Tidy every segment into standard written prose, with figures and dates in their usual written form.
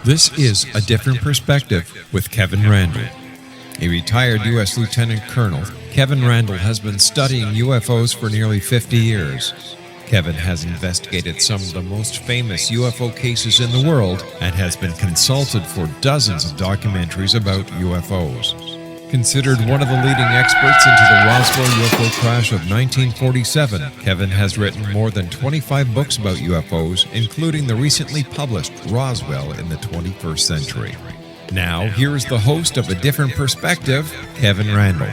This is A Different Perspective with Kevin Randle. A retired U.S. Lieutenant Colonel, Kevin Randle has been studying UFOs for nearly 50 years. Kevin has investigated some of the most famous UFO cases in the world and has been consulted for dozens of documentaries about UFOs. Considered one of the leading experts into the Roswell UFO crash of 1947, Kevin has written more than 25 books about UFOs, including the recently published Roswell in the 21st Century. Now, here is the host of A Different Perspective, Kevin Randle.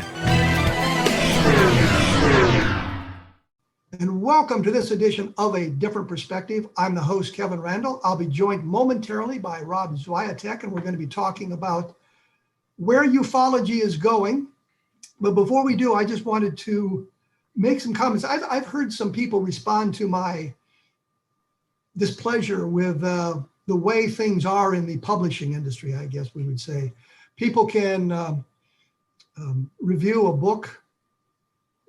And welcome to this edition of A Different Perspective. I'm the host, Kevin Randle. I'll be joined momentarily by Rob SWIATEK, and we're going to be talking about where ufology is going. But before we do, I just wanted to make some comments. I've heard some people respond to my displeasure with the way things are in the publishing industry, I guess we would say. People can review a book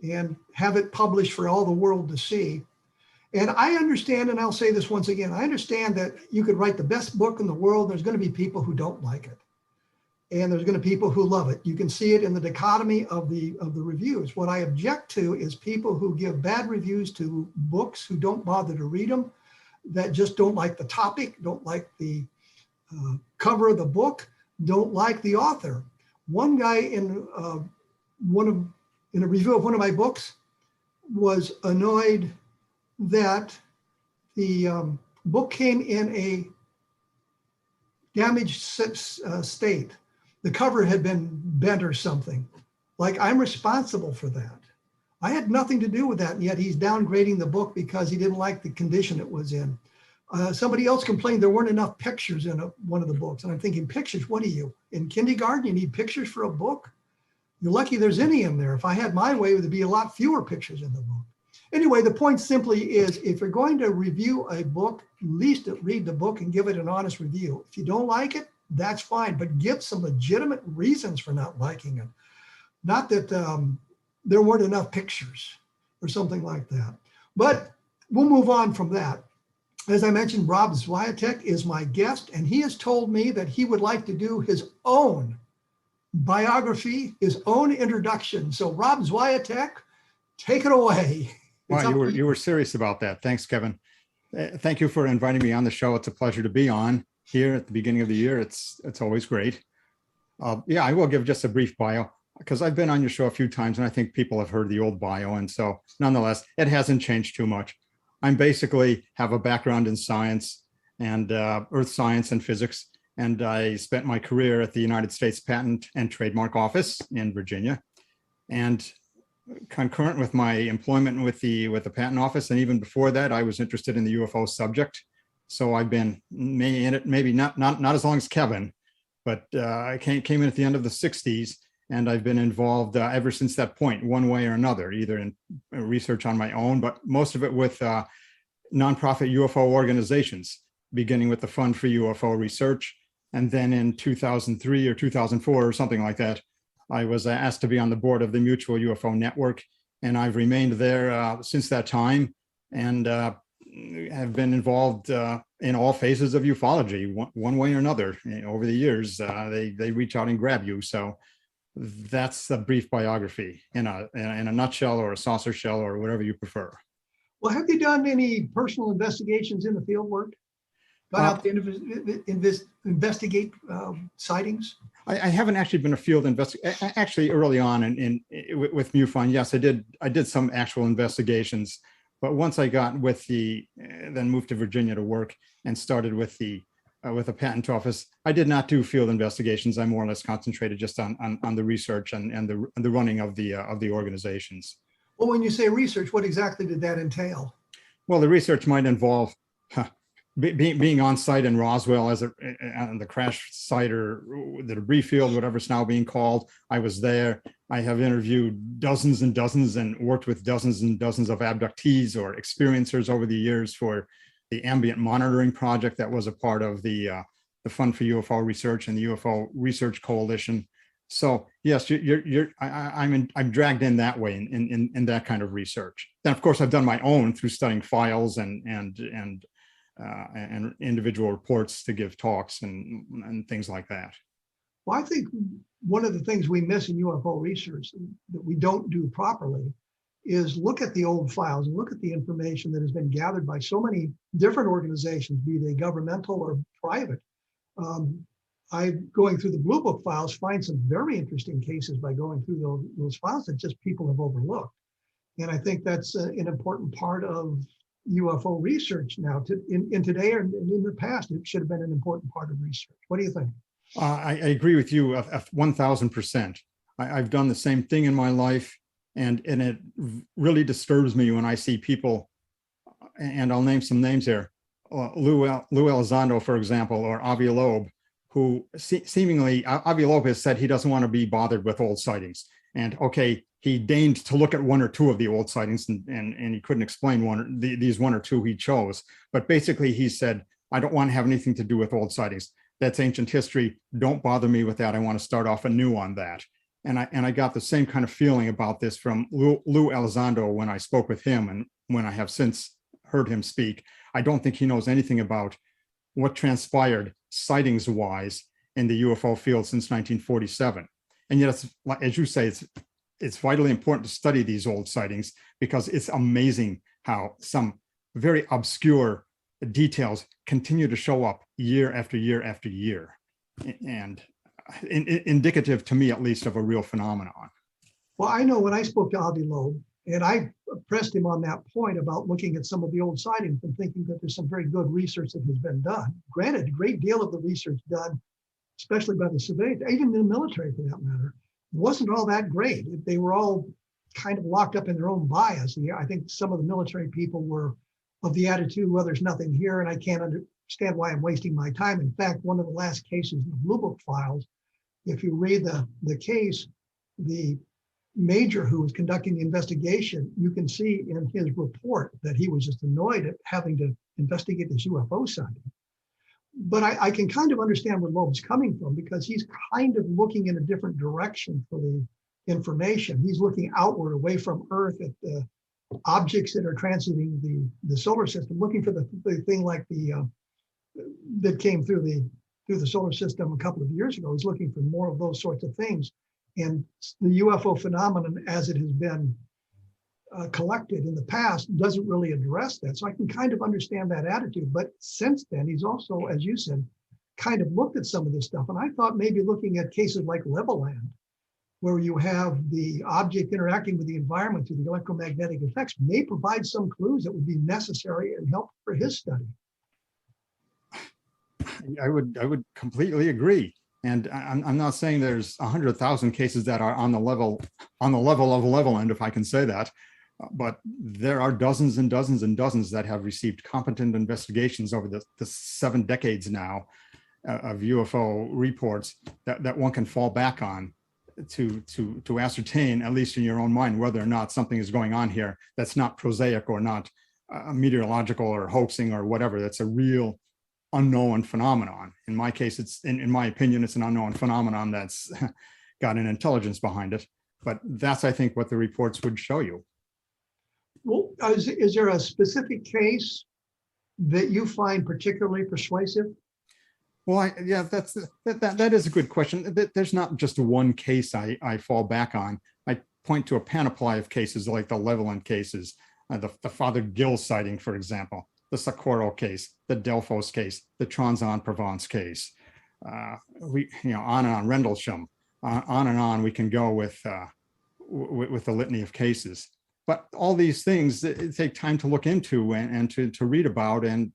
and have it published for all the world to see. And I understand, and I'll say this once again, I understand that you could write the best book in the world. There's going to be people who don't like it. And there's going to be people who love it. You can see it in the dichotomy of the reviews. What I object to is people who give bad reviews to books, who don't bother to read them, that just don't like the topic, don't like the cover of the book, don't like the author. One guy in a review of one of my books was annoyed that the book came in a damaged state. The cover had been bent or something. Like, I'm responsible for that. I had nothing to do with that, and yet he's downgrading the book because he didn't like the condition it was in. Somebody else complained there weren't enough pictures in one of the books. And I'm thinking, pictures, what are you? In kindergarten, you need pictures for a book? You're lucky there's any in there. If I had my way, there'd be a lot fewer pictures in the book. Anyway, the point simply is, if you're going to review a book, at least read the book and give it an honest review. If you don't like it, that's fine, but give some legitimate reasons for not liking it. Not that there weren't enough pictures or something like that. But we'll move on from that. As I mentioned, Rob SWIATEK is my guest, and he has told me that he would like to do his own biography, his own introduction. So Rob SWIATEK, take it away. Wow, you were serious about that. Thanks, Kevin. Thank you for inviting me on the show. It's a pleasure to be on here at the beginning of the year. It's always great. Yeah, I will give just a brief bio because I've been on your show a few times and I think people have heard the old bio. And so nonetheless, it hasn't changed too much. I'm basically have a background in science and earth science and physics. And I spent my career at the United States Patent and Trademark Office in Virginia. And concurrent with my employment with the patent office, and even before that, I was interested in the UFO subject. So I've been in it, maybe not as long as Kevin, but I came in at the end of the 60s, and I've been involved ever since that point, one way or another, either in research on my own, but most of it with nonprofit UFO organizations, beginning with the Fund for UFO Research. And then in 2003 or 2004 or something like that, I was asked to be on the board of the Mutual UFO Network, and I've remained there since that time, and have been involved in all phases of ufology, one way or another. Over the years, they reach out and grab you. So that's a brief biography in a nutshell, or a saucer shell, or whatever you prefer. Well, have you done any personal investigations in the field work? Gone out to investigate sightings? I haven't actually been a field investigator. Actually, early on with MUFON, yes, I did some actual investigations. But once I got with then moved to Virginia to work and started with the patent office, I did not do field investigations. I more or less concentrated just on the research and the running of the organizations. Well, when you say research, what exactly did that entail? Well, the research might involve being on site in Roswell on the crash site, or the debris field, whatever it's now being called. I was there. I have interviewed dozens and dozens and worked with dozens and dozens of abductees or experiencers over the years for the ambient monitoring project that was a part of the Fund for UFO Research and the UFO Research Coalition. So yes, I'm dragged in that way in that kind of research. Then of course I've done my own through studying files and and individual reports to give talks and things like that. Well, I think one of the things we miss in UFO research that we don't do properly is look at the old files and look at the information that has been gathered by so many different organizations, be they governmental or private. I, going through the Blue Book files, find some very interesting cases by going through those files that just people have overlooked. And I think that's an important part of UFO research now. In today or in the past, it should have been an important part of research. What do you think? I agree with you 1000%. I've done the same thing in my life, and it really disturbs me when I see people, and I'll name some names here, Lou Elizondo, for example, or Avi Loeb, who seemingly, Avi Loeb has said he doesn't want to be bothered with old sightings. And okay, he deigned to look at one or two of the old sightings, and he couldn't explain these one or two he chose. But basically he said, I don't want to have anything to do with old sightings. That's ancient history. Don't bother me with that. I want to start off anew on that. And I got the same kind of feeling about this from Lou Elizondo when I spoke with him, and when I have since heard him speak. I don't think he knows anything about what transpired sightings-wise in the UFO field since 1947. And yet, as you say, it's vitally important to study these old sightings, because it's amazing how some very obscure details continue to show up year after year after year, and indicative, to me at least, of a real phenomenon. Well, I know when I spoke to Avi Loeb, and I pressed him on that point about looking at some of the old sightings and thinking that there's some very good research that has been done. Granted, a great deal of the research done, especially by the civilians, even in the military for that matter, wasn't all that great. They were all kind of locked up in their own bias. I think some of the military people were of the attitude, well, there's nothing here and I can't understand why I'm wasting my time. In fact, one of the last cases in the Blue Book files, if you read the case, the major who was conducting the investigation, you can see in his report that he was just annoyed at having to investigate this UFO sighting. But I can kind of understand where Loeb's coming from, because he's kind of looking in a different direction for the information. He's looking outward, away from Earth, at the objects that are transiting the solar system, looking for the thing like that came through the solar system a couple of years ago. He's looking for more of those sorts of things. And the UFO phenomenon, as it has been collected in the past, doesn't really address that. So I can kind of understand that attitude. But since then, he's also, as you said, kind of looked at some of this stuff. And I thought maybe looking at cases like Levelland, where you have the object interacting with the environment through the electromagnetic effects, may provide some clues that would be necessary and helpful for his study. I would completely agree. And I'm not saying there's 100,000 cases that are on the level of Levelland, if I can say that, but there are dozens and dozens and dozens that have received competent investigations over the 7 decades now of UFO reports that one can fall back on to ascertain, at least in your own mind, whether or not something is going on here that's not prosaic or not meteorological or hoaxing or whatever. That's a real unknown phenomenon. In my case, it's in my opinion, it's an unknown phenomenon that's got an intelligence behind it. But that's, I think, what the reports would show you. Well, is there a specific case that you find particularly persuasive? Well, yeah, that is a good question. There's not just one case I fall back on. I point to a panoply of cases like the Levelland cases, the Father Gill sighting, for example, the Socorro case, the Delphos case, the Trans-en-Provence case. On and on, Rendlesham, on and on we can go with the litany of cases. But all these things take time to look into and to read about, and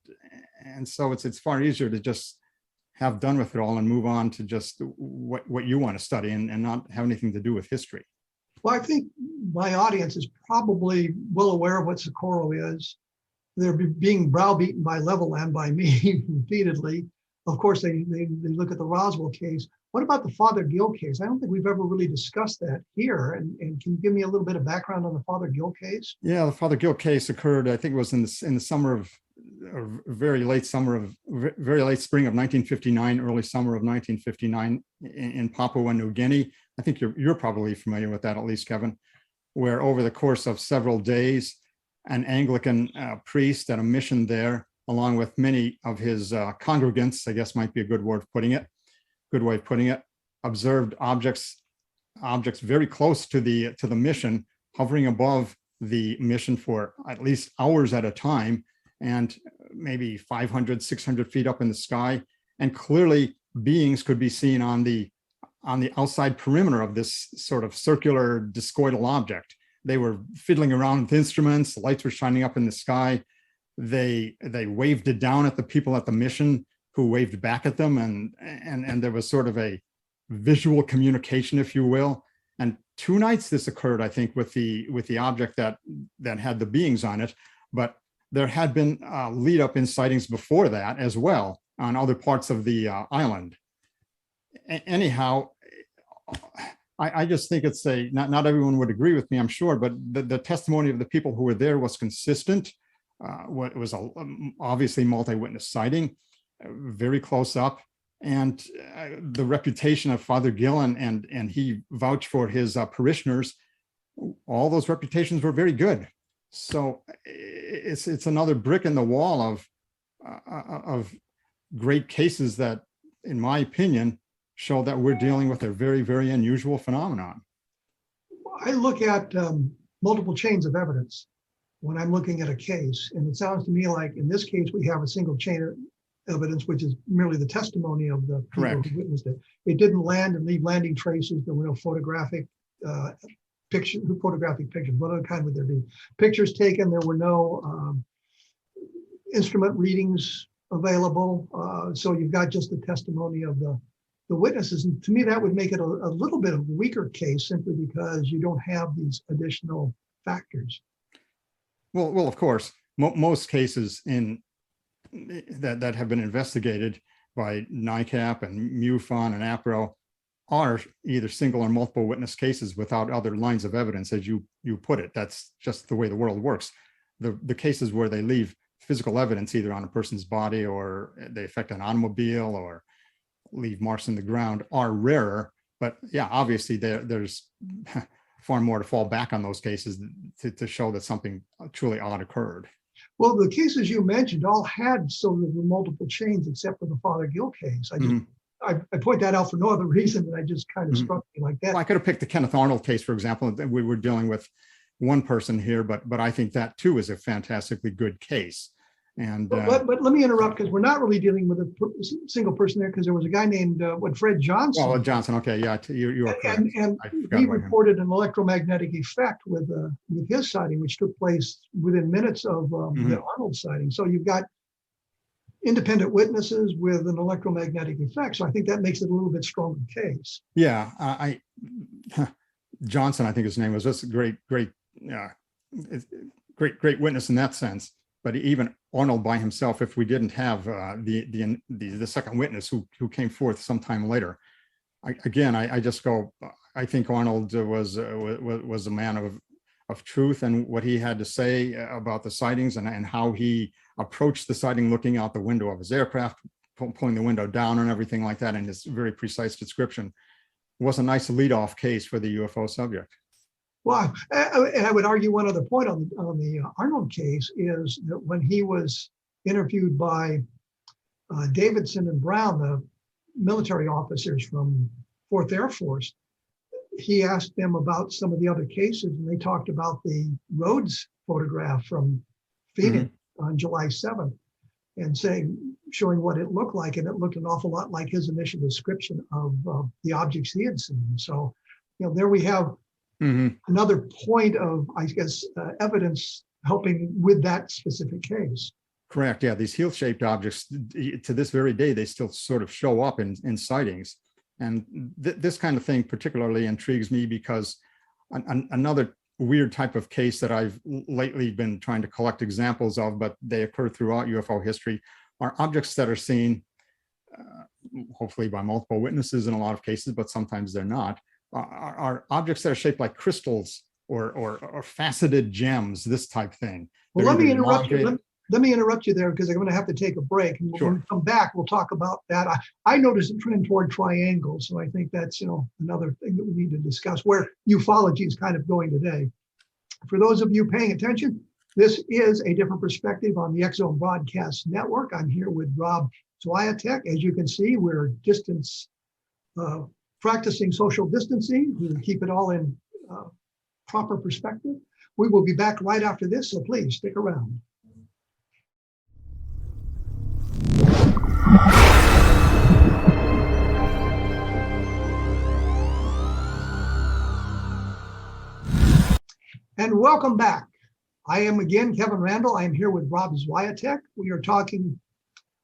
so it's far easier to just have done with it all and move on to just what you want to study and not have anything to do with history. Well, I think my audience is probably well aware of what Socorro is. They're being browbeaten by Levelland, by me repeatedly. Of course, they look at the Roswell case. What about the Father Gill case? I don't think we've ever really discussed that here. And can you give me a little bit of background on the Father Gill case? Yeah, the Father Gill case occurred, I think it was in the summer of, very late spring of 1959, early summer of 1959 in Papua New Guinea. I think you're probably familiar with that, at least, Kevin, where over the course of several days, an Anglican priest at a mission there along with many of his congregants, I guess might be a good way of putting it, observed objects very close to the mission, hovering above the mission for at least hours at a time, and maybe 500, 600 feet up in the sky. And clearly beings could be seen on the outside perimeter of this sort of circular discoidal object. They were fiddling around with instruments, the lights were shining up in the sky. They waved it down at the people at the mission, who waved back at them, and there was sort of a visual communication, if you will. And 2 nights this occurred, I think, with the object that had the beings on it. But there had been lead up in sightings before that as well on other parts of the island. Anyhow, I just think it's not everyone would agree with me, I'm sure, but the testimony of the people who were there was consistent. It was obviously multi-witness sighting, very close up. And the reputation of Father Gillen, and he vouched for his parishioners, all those reputations were very good. So it's another brick in the wall of great cases that, in my opinion, show that we're dealing with a very, very unusual phenomenon. I look at multiple chains of evidence when I'm looking at a case, and it sounds to me like in this case we have a single chain of evidence, which is merely the testimony of the people Correct. who witnessed it. It didn't land and leave landing traces. There were no photographic pictures. What other kind would there be? Pictures taken. There were no instrument readings available. So you've got just the testimony of the witnesses. And to me, that would make it a little bit of a weaker case, simply because you don't have these additional factors. Well, of course, most cases that have been investigated by NICAP and MUFON and APRO are either single or multiple witness cases without other lines of evidence, as you put it. That's just the way the world works. The cases where they leave physical evidence either on a person's body, or they affect an automobile, or leave marks in the ground, are rarer. But yeah, obviously there's far more to fall back on those cases to show that something truly odd occurred. Well, the cases you mentioned all had some of the multiple chains, except for the Father Gill case. I point that out for no other reason than I just kind of struck me like that. Well, I could have picked the Kenneth Arnold case, for example. We were dealing with one person here, but I think that too is a fantastically good case. And but let me interrupt, because we're not really dealing with a single person there, because there was a guy named Fred Johnson. Oh, Johnson. Okay, yeah, you are correct. And he reported an electromagnetic effect with his sighting, which took place within minutes of the Arnold sighting. So you've got independent witnesses with an electromagnetic effect. So I think that makes it a little bit stronger case. Yeah, Johnson, I think his name was, just a great witness in that sense. But even Arnold by himself, if we didn't have the second witness who came forth sometime later, I just go, I think Arnold was a man of truth, and what he had to say about the sightings and how he approached the sighting, looking out the window of his aircraft, pulling the window down and everything like that, and his very precise description was a nice lead-off case for the UFO subject. Well, and I would argue one other point on the Arnold case is that when he was interviewed by Davidson and Brown, the military officers from 4th Air Force, he asked them about some of the other cases, and they talked about the Rhodes photograph from Phoenix on July 7th, and showing what it looked like, and it looked an awful lot like his initial description of the objects he had seen. So, there we have another point of, I guess, evidence helping with that specific case. Correct. Yeah, these heel-shaped objects, to this very day, they still sort of show up in sightings. And this kind of thing particularly intrigues me because another weird type of case that I've lately been trying to collect examples of, but they occur throughout UFO history, are objects that are seen, hopefully by multiple witnesses in a lot of cases, but sometimes they're not, are objects that are shaped like crystals or faceted gems, this type thing. Well, let me interrupt you. Let me interrupt you there, because I'm going to have to take a break. And when we come back, we'll talk about that. I noticed a trend toward triangles, so I think that's another thing that we need to discuss, where ufology is kind of going today. For those of you paying attention, This is A Different Perspective on the X-Zone Broadcast Network. I'm here with Rob SWIATEK. As you can see, we're practicing social distancing to keep it all in proper perspective. We will be back right after this, so please stick around. And welcome back. I am again Kevin Randle. I am here with Rob SWIATEK. We are talking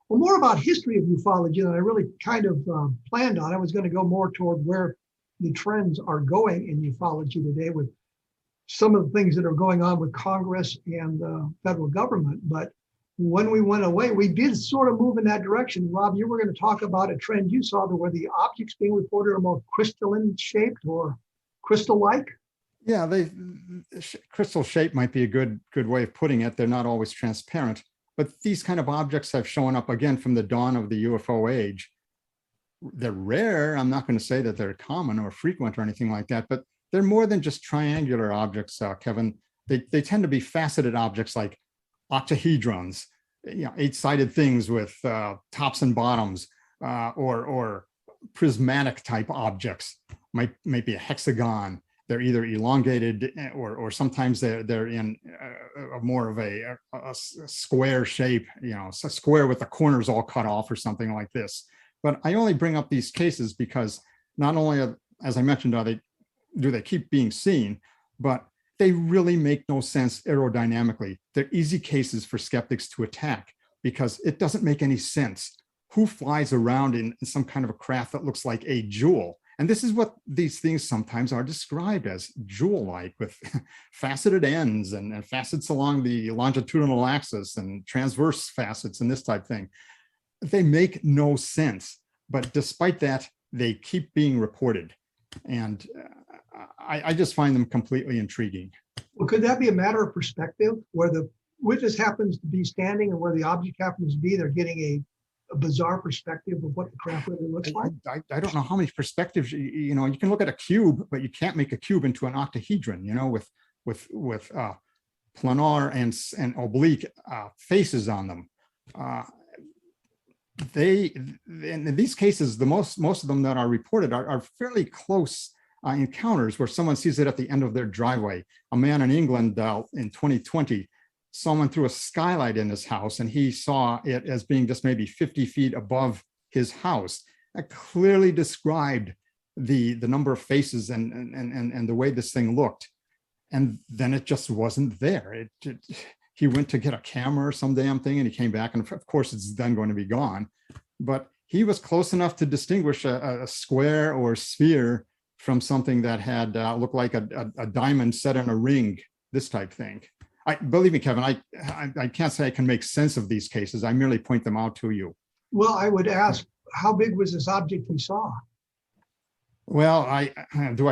more about history of ufology than I really kind of planned on. I was going to go more toward where the trends are going in ufology today with some of the things that are going on with Congress and the federal government. But when we went away, we did sort of move in that direction. Rob, you were going to talk about a trend you saw where the objects being reported are more crystalline shaped or crystal-like. Yeah, crystal shape might be a good way of putting it. They're not always transparent, but these kind of objects have shown up again from the dawn of the UFO age. They're rare. I'm not going to say that they're common or frequent or anything like that, but they're more than just triangular objects, Kevin. They tend to be faceted objects like octahedrons, eight-sided things with tops and bottoms, or prismatic type objects. Might be a hexagon. They're either elongated or sometimes they're in more of a square shape, a square with the corners all cut off or something like this. But I only bring up these cases because not only, as I mentioned, do they keep being seen, but they really make no sense aerodynamically. They're easy cases for skeptics to attack because it doesn't make any sense. Who flies around in some kind of a craft that looks like a jewel? And this is what these things sometimes are described as, jewel-like, with faceted ends and facets along the longitudinal axis and transverse facets and this type of thing. They make no sense, but despite that, they keep being reported. And I just find them completely intriguing. Well, could that be a matter of perspective, where the witness happens to be standing and where the object happens to be, they're getting a bizarre perspective of what the craft really looks like? I don't know how many perspectives, you can look at a cube, but you can't make a cube into an octahedron, with planar and oblique faces on them. In these cases, most of them that are reported are fairly close encounters where someone sees it at the end of their driveway. A man in England in 2020, someone threw a skylight in his house and he saw it as being just maybe 50 feet above his house. That clearly described the number of faces and the way this thing looked. And then it just wasn't there. He went to get a camera or some damn thing and he came back, and of course it's then going to be gone. But he was close enough to distinguish a square or sphere from something that had looked like a diamond set in a ring, this type thing. Believe me, Kevin, I can't say I can make sense of these cases. I merely point them out to you. Well, I would ask, how big was this object we saw? Well, I had a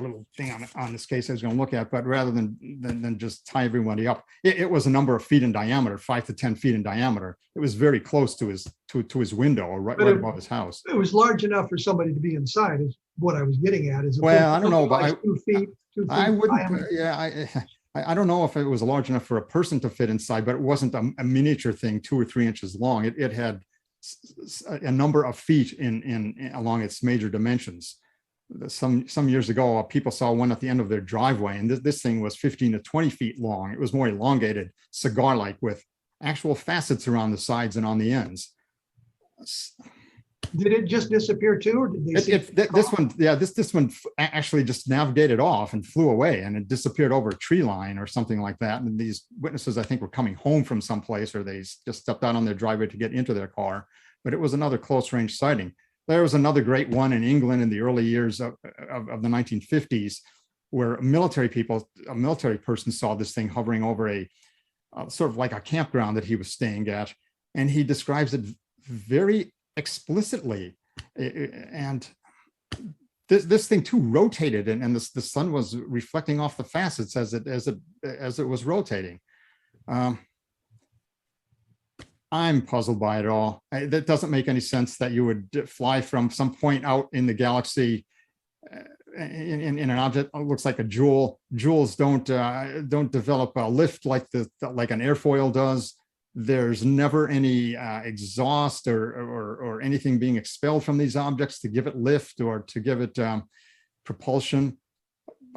little thing on this case I was going to look at, but rather than just tie everybody up, it was a number of feet in diameter, 5 to 10 feet in diameter. It was very close to his window, or right above his house. It was large enough for somebody to be inside, is what I was getting at. Well, I don't know, but 2 feet. I wouldn't. Yeah, I don't know if it was large enough for a person to fit inside, but it wasn't a miniature thing, 2 or 3 inches long. It had a number of feet along its major dimensions. Some years ago, people saw one at the end of their driveway, and this thing was 15 to 20 feet long. It was more elongated, cigar-like, with actual facets around the sides and on the ends. Did it just disappear too, or did they this one actually just navigated off and flew away, and it disappeared over a tree line or something like that. And these witnesses, I think, were coming home from someplace, or they just stepped out on their driveway to get into their car. But it was another close range sighting. There was another great one in England in the early years of the 1950s, where a military person saw this thing hovering over a sort of like a campground that he was staying at, and he describes it very explicitly. And this thing too rotated, and the sun was reflecting off the facets as it was rotating. I'm puzzled by it all. That doesn't make any sense that you would fly from some point out in the galaxy in an object that looks like a jewel. Jewels don't develop a lift like like an airfoil does. There's never any exhaust or anything being expelled from these objects to give it lift or to give it propulsion.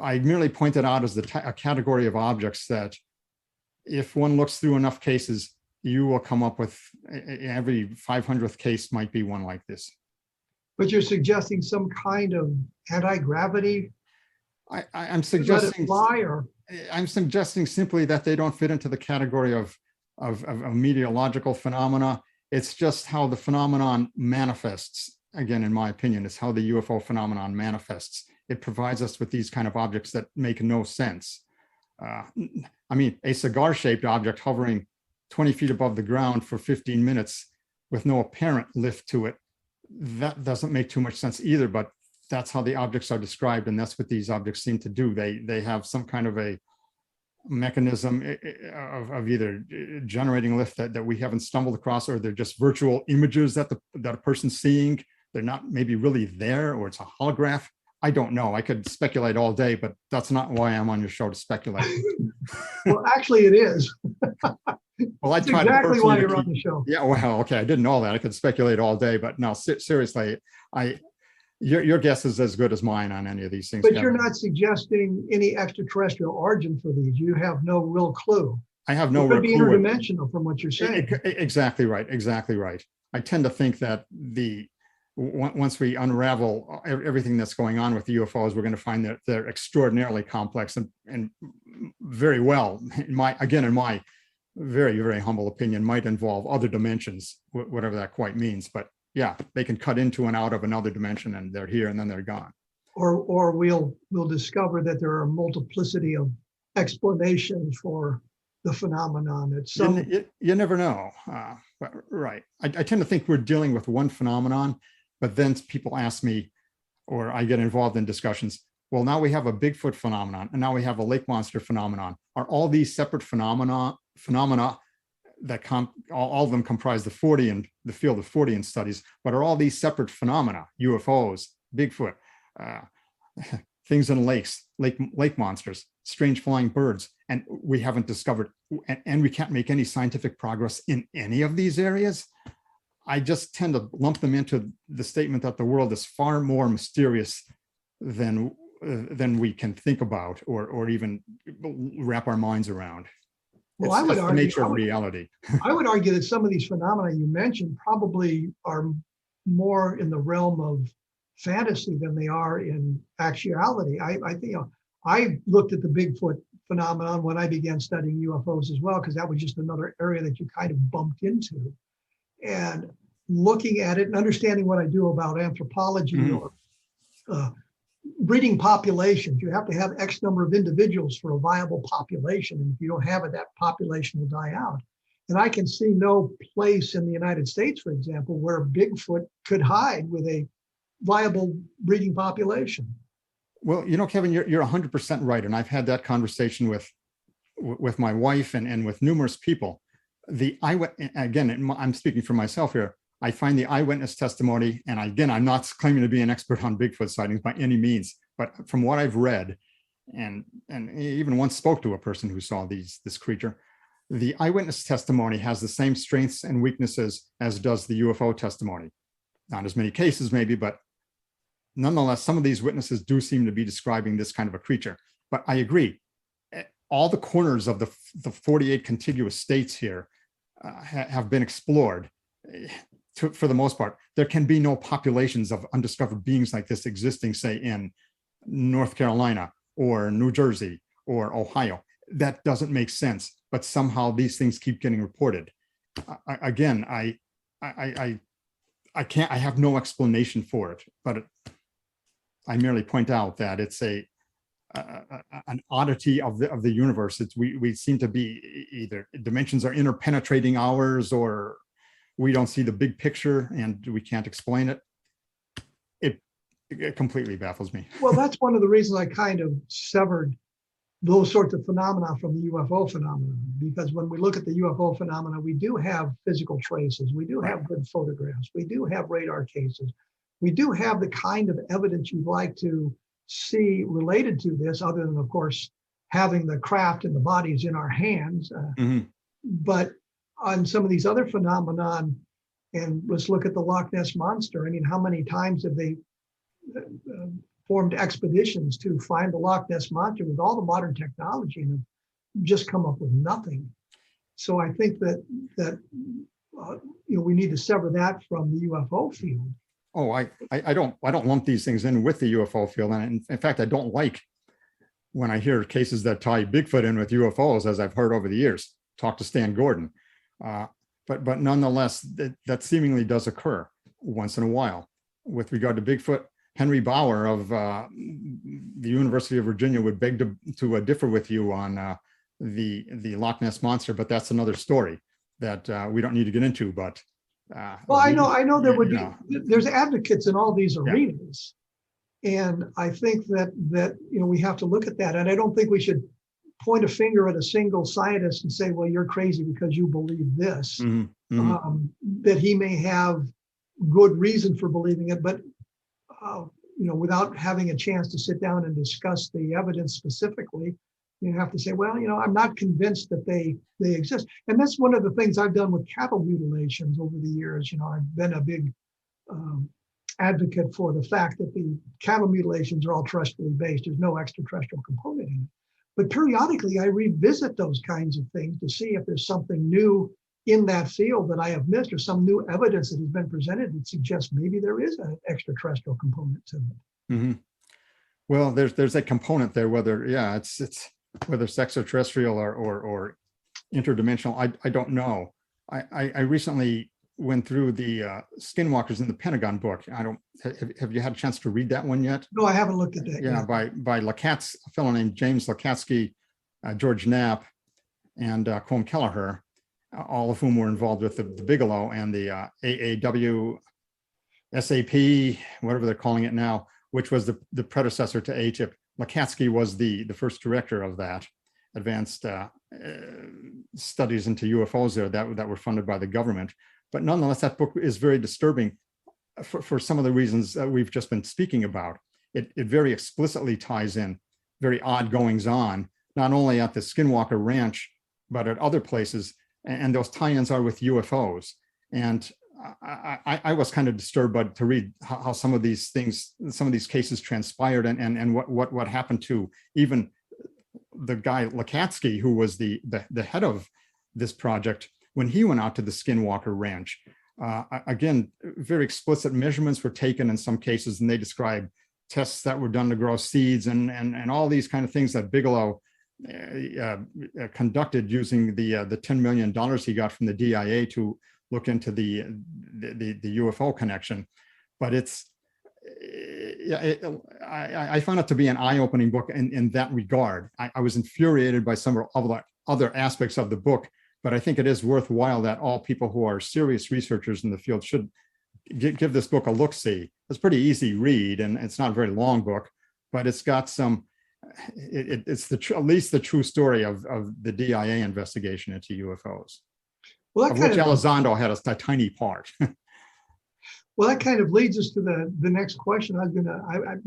I merely pointed out as a category of objects that if one looks through enough cases, you will come up with every 500th case might be one like this. But you're suggesting some kind of anti-gravity? I'm suggesting fly, or I'm suggesting simply that they don't fit into the category of meteorological phenomena. It's just how the phenomenon manifests. Again, in my opinion, it's how the UFO phenomenon manifests. It provides us with these kind of objects that make no sense. I mean, a cigar-shaped object hovering 20 feet above the ground for 15 minutes with no apparent lift to it, that doesn't make too much sense either, but that's how the objects are described, and that's what these objects seem to do. They have some kind of a mechanism of either generating lift that we haven't stumbled across, or they're just virtual images that a person's seeing. They're not maybe really there, or it's a holograph. I don't know. I could speculate all day, but that's not why I'm on your show, to speculate. Well, actually it is. Well, I That's try exactly to why you're on the show. Yeah, well, okay, I didn't know that. I could speculate all day, but no, seriously, your guess is as good as mine on any of these things. But Kevin. you're not suggesting any extraterrestrial origin for these. You have no real clue. I have no It could be real clue. interdimensional from what you're saying. Exactly right. Exactly right. I tend to think that once we unravel everything that's going on with the UFOs, we're going to find that they're extraordinarily complex and very well, in my very, very humble opinion, might involve other dimensions, whatever that quite means. But yeah, they can cut into and out of another dimension, and they're here and then they're gone. Or we'll discover that there are a multiplicity of explanations for the phenomenon. It's You never know. But, right. I tend to think we're dealing with one phenomenon, but then people ask me, or I get involved in discussions, well, now we have a Bigfoot phenomenon, and now we have a lake monster phenomenon. Are all these separate phenomena that all of them comprise the field of Fortean studies, but are all these separate phenomena, UFOs, Bigfoot, things in lakes, lake monsters, strange flying birds, and we haven't discovered, and we can't make any scientific progress in any of these areas? I just tend to lump them into the statement that the world is far more mysterious than we can think about or even wrap our minds around. Well, It's just the nature of reality. I would argue that some of these phenomena you mentioned probably are more in the realm of fantasy than they are in actuality. I think, I looked at the Bigfoot phenomenon when I began studying UFOs as well, because that was just another area that you kind of bumped into. And looking at it and understanding what I do about anthropology or breeding populations, you have to have X number of individuals for a viable population. And if you don't have it, that population will die out. And I can see no place in the United States, for example, where Bigfoot could hide with a viable breeding population. Well, Kevin, you're 100% right. And I've had that conversation with my wife and with numerous people. I'm speaking for myself here. I find the eyewitness testimony, and again, I'm not claiming to be an expert on Bigfoot sightings by any means, but from what I've read, and even once spoke to a person who saw this creature, the eyewitness testimony has the same strengths and weaknesses as does the UFO testimony. Not as many cases maybe, but nonetheless, some of these witnesses do seem to be describing this kind of a creature. But I agree, all the corners of the 48 contiguous states here have been explored. For the most part, there can be no populations of undiscovered beings like this existing, say, in North Carolina or New Jersey or Ohio. That doesn't make sense, but somehow these things keep getting reported. I have no explanation for it, but I merely point out that it's an oddity of the universe. We seem to be either dimensions are interpenetrating ours, or we don't see the big picture and we can't explain it. It completely baffles me. Well, that's one of the reasons I kind of severed those sorts of phenomena from the UFO phenomenon, because when we look at the UFO phenomena, we do have physical traces. We do have good photographs. We do have radar cases. We do have the kind of evidence you'd like to see related to this, other than, of course, having the craft and the bodies in our hands. But on some of these other phenomenon, and let's look at the Loch Ness Monster. I mean, how many times have they formed expeditions to find the Loch Ness Monster with all the modern technology and have just come up with nothing? So I think that we need to sever that from the UFO field. Oh, I don't lump these things in with the UFO field, and in fact, I don't like when I hear cases that tie Bigfoot in with UFOs, as I've heard over the years. Talk to Stan Gordon, but nonetheless, that seemingly does occur once in a while. With regard to Bigfoot, Henry Bauer of the University of Virginia would beg to differ with you on the Loch Ness Monster, but that's another story that we don't need to get into. But well, I know there would be, there's advocates in all these arenas, and I think that we have to look at that, and I don't think we should point a finger at a single scientist and say, well, you're crazy because you believe this. That he may have good reason for believing it, but without having a chance to sit down and discuss the evidence specifically, you have to say, well, I'm not convinced that they exist. And that's one of the things I've done with cattle mutilations over the years. I've been a big advocate for the fact that the cattle mutilations are all terrestrially based. There's no extraterrestrial component in it. But periodically I revisit those kinds of things to see if there's something new in that field that I have missed, or some new evidence that has been presented that suggests maybe there is an extraterrestrial component to it. Well, there's a component there, whether it's whether it's extraterrestrial or interdimensional, I don't know. I recently went through the Skinwalkers in the Pentagon book. Have you had a chance to read that one yet? No, I haven't looked at that yet. By Lakats, a fellow named James Lakatsky, George Knapp, and Colm Kelleher, all of whom were involved with the Bigelow and the AAW SAP, whatever they're calling it now, which was the predecessor to ATIP. Lakatsky was the first director of that advanced studies into UFOs there that were funded by the government. But nonetheless, that book is very disturbing for some of the reasons that we've just been speaking about. It very explicitly ties in very odd goings on, not only at the Skinwalker Ranch, but at other places. And those tie-ins are with UFOs. And I was kind of disturbed to read how some of these things, some of these cases transpired, and what happened to even the guy Lakatsky, who was the head of this project, when he went out to the Skinwalker Ranch. Again, very explicit measurements were taken in some cases, and they describe tests that were done to grow seeds and all these kind of things that Bigelow conducted using the $10 million he got from the DIA to look into the UFO connection. But I found it to be an eye-opening book in that regard. I was infuriated by some other aspects of the book, but I think it is worthwhile that all people who are serious researchers in the field should give this book a look-see. It's a pretty easy read, and it's not a very long book, but it's got some, it's at least the true story of the DIA investigation into UFOs, well, of which Elizondo had a tiny part. Well, that kind of leads us to the next question I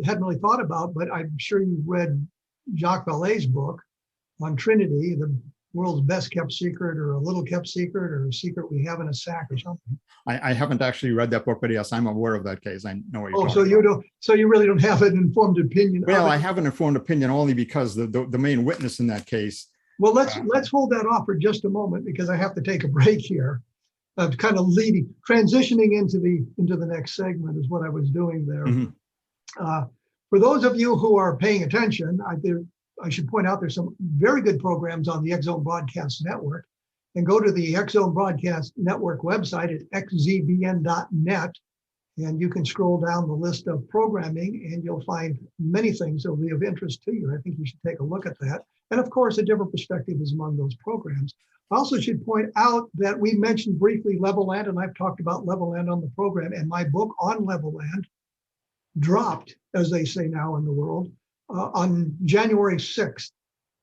hadn't really thought about, but I'm sure you've read Jacques Vallée's book on Trinity, the world's best kept secret, or a little kept secret, or a secret we have in a sack or something. I haven't actually read that book, but yes, I'm aware of that case. I know what you're talking so you about. don't, so you really don't have an informed opinion. Well, I have an informed opinion only because the main witness in that case. Well, let's hold that off for just a moment, because I have to take a break here. Kind of transitioning into the next segment is what I was doing there. Mm-hmm. For those of you who are paying attention, I should point out there's some very good programs on the X Zone Broadcast Network, and go to the X Zone Broadcast Network website at xzbn.net, and you can scroll down the list of programming and you'll find many things that will be of interest to you. I think you should take a look at that. And of course, a different perspective is among those programs. I also should point out that we mentioned briefly Level Land, and I've talked about Level Land on the program, and my book on Level Land dropped, as they say now in the world, on January 6th.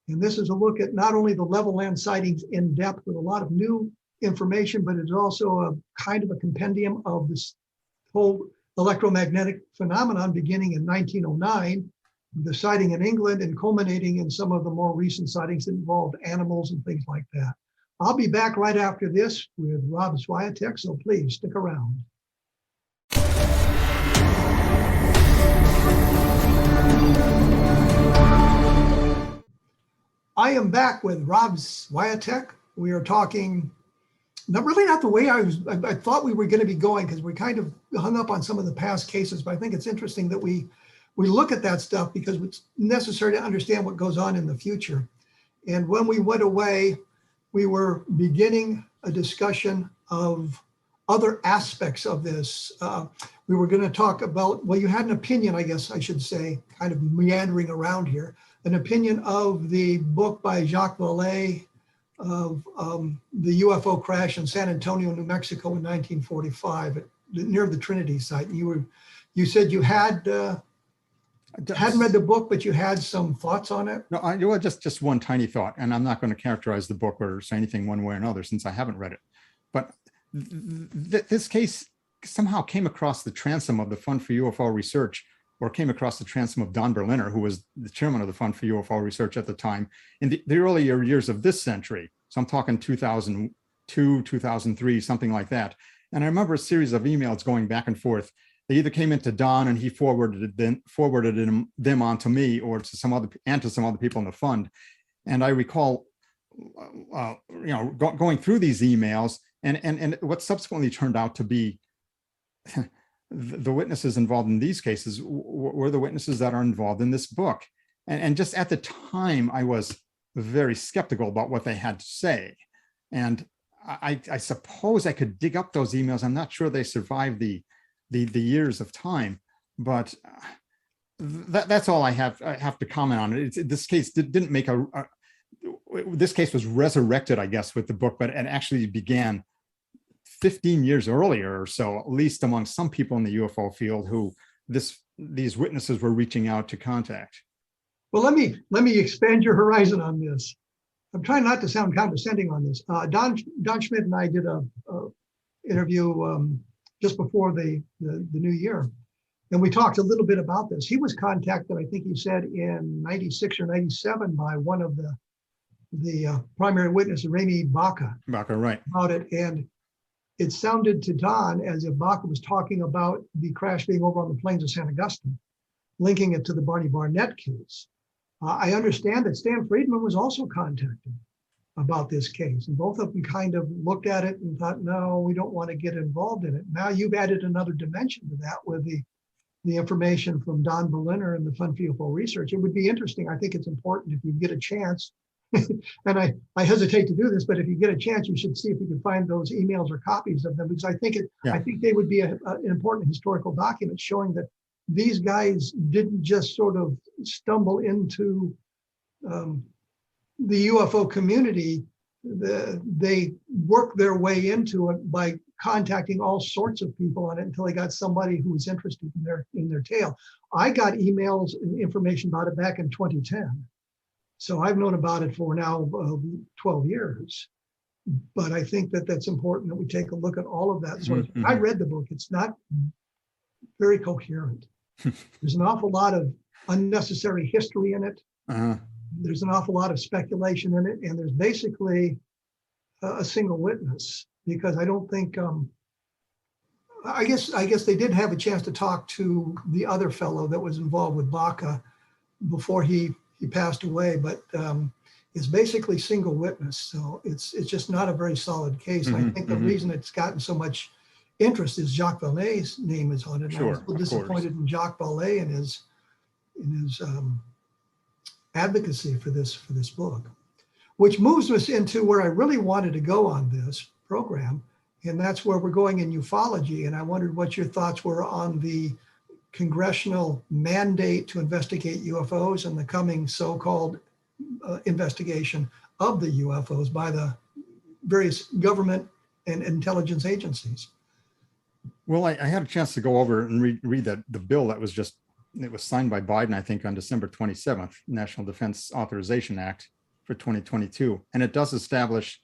And this is a look at not only the Level Land sightings in depth with a lot of new information, but it's also a kind of a compendium of this whole electromagnetic phenomenon beginning in 1909 the sighting in England and culminating in some of the more recent sightings that involved animals and things like that. I'll be back right after this with Rob SWIATEK, so please stick around. I am back with Rob SWIATEK. We are talking, really not the way I thought we were going to be going, because we kind of hung up on some of the past cases, but I think it's interesting that we look at that stuff because it's necessary to understand what goes on in the future. And when we went away, we were beginning a discussion of other aspects of this. We were going to talk about, well, you had an opinion, I guess I should say, kind of meandering around here, an opinion of the book by Jacques Vallée of the UFO crash in San Antonio, New Mexico in 1945, near the Trinity site. And you said you hadn't read the book, but you had some thoughts on it? No, just one tiny thought, and I'm not going to characterize the book or say anything one way or another since I haven't read it. But this case somehow came across the transom of the Fund for UFO Research, or came across the transom of Don Berliner, who was the chairman of the Fund for UFO Research at the time, in the earlier years of this century. So I'm talking 2002, 2003, something like that. And I remember a series of emails going back and forth. They either came into Don and he forwarded them on to me, or to some other people in the fund. And I recall, going through these emails, and what subsequently turned out to be the witnesses involved in these cases were the witnesses that are involved in this book. And just at the time, I was very skeptical about what they had to say. And I suppose I could dig up those emails. I'm not sure they survived the years of time, but that's all I have to comment on it. This case didn't make this case was resurrected, I guess, with the book, but it actually began 15 years earlier or so, at least among some people in the UFO field who these witnesses were reaching out to contact. Well, let me expand your horizon on this. I'm trying not to sound condescending on this. Don Schmidt and I did a interview just before the new year, and we talked a little bit about this. He was contacted, I think he said, in 96 or 97 by one of the primary witnesses, Remy Baca. Baca, right. About it, and it sounded to Don as if Baca was talking about the crash being over on the plains of San Augustine, linking it to the Barney Barnett case. I understand that Stan Friedman was also contacted about this case, and both of them kind of looked at it and thought, no, we don't want to get involved in it. Now you've added another dimension to that with the information from Don Berliner and the Fund for UFO Research. It would be interesting. I think it's important if you get a chance, and I hesitate to do this, but if you get a chance, you should see if you can find those emails or copies of them, because I think they would be an important historical document showing that these guys didn't just sort of stumble into the UFO community. They worked their way into it by contacting all sorts of people on it until they got somebody who was interested in their tale. I got emails and information about it back in 2010. So I've known about it for now 12 years. But I think that that's important that we take a look at all of that. So I read the book. It's not very coherent. There's an awful lot of unnecessary history in it. There's an awful lot of speculation in it. And there's basically a single witness, because I don't think, I guess they did have a chance to talk to the other fellow that was involved with Baca before he passed away, but it's basically single witness. So it's just not a very solid case. And I think the reason it's gotten so much interest is Jacques Vallée's name is on it. Sure, I was disappointed in Jacques Vallée and his advocacy for this book, which moves us into where I really wanted to go on this program, and that's where we're going in ufology. And I wondered what your thoughts were on the congressional mandate to investigate UFOs and the coming so-called investigation of the UFOs by the various government and intelligence agencies. Well, I had a chance to go over and read the bill that was signed by Biden, I think, on December 27th, National Defense Authorization Act for 2022. And it does establish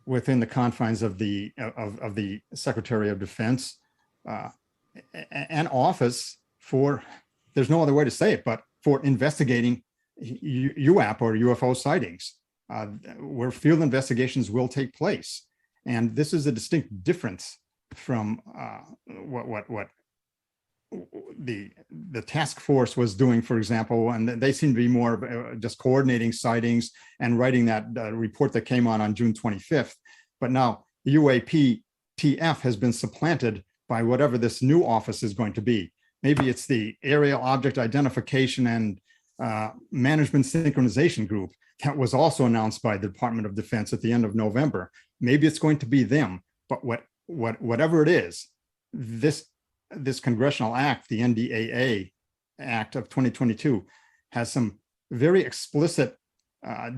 within the confines of the Secretary of Defense an office for there's no other way to say it, but for investigating UAP or UFO sightings, where field investigations will take place. And this is a distinct difference from what the task force was doing, for example, and they seem to be more of just coordinating sightings and writing that report that came on June 25th. But now UAP-TF has been supplanted by whatever this new office is going to be. Maybe it's the Aerial Object Identification and Management Synchronization Group that was also announced by the Department of Defense at the end of November. Maybe it's going to be them, but whatever it is, this congressional act, the NDAA Act of 2022, has some very explicit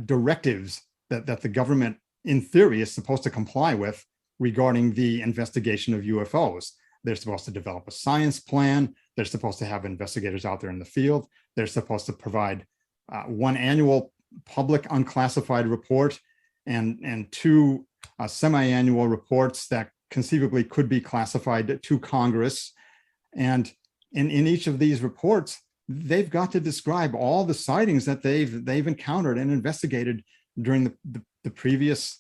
directives that the government, in theory, is supposed to comply with regarding the investigation of UFOs. They're supposed to develop a science plan. They're supposed to have investigators out there in the field. They're supposed to provide one annual public unclassified report and two semi-annual reports that conceivably could be classified to Congress. And in each of these reports, they've got to describe all the sightings that they've encountered and investigated during the previous,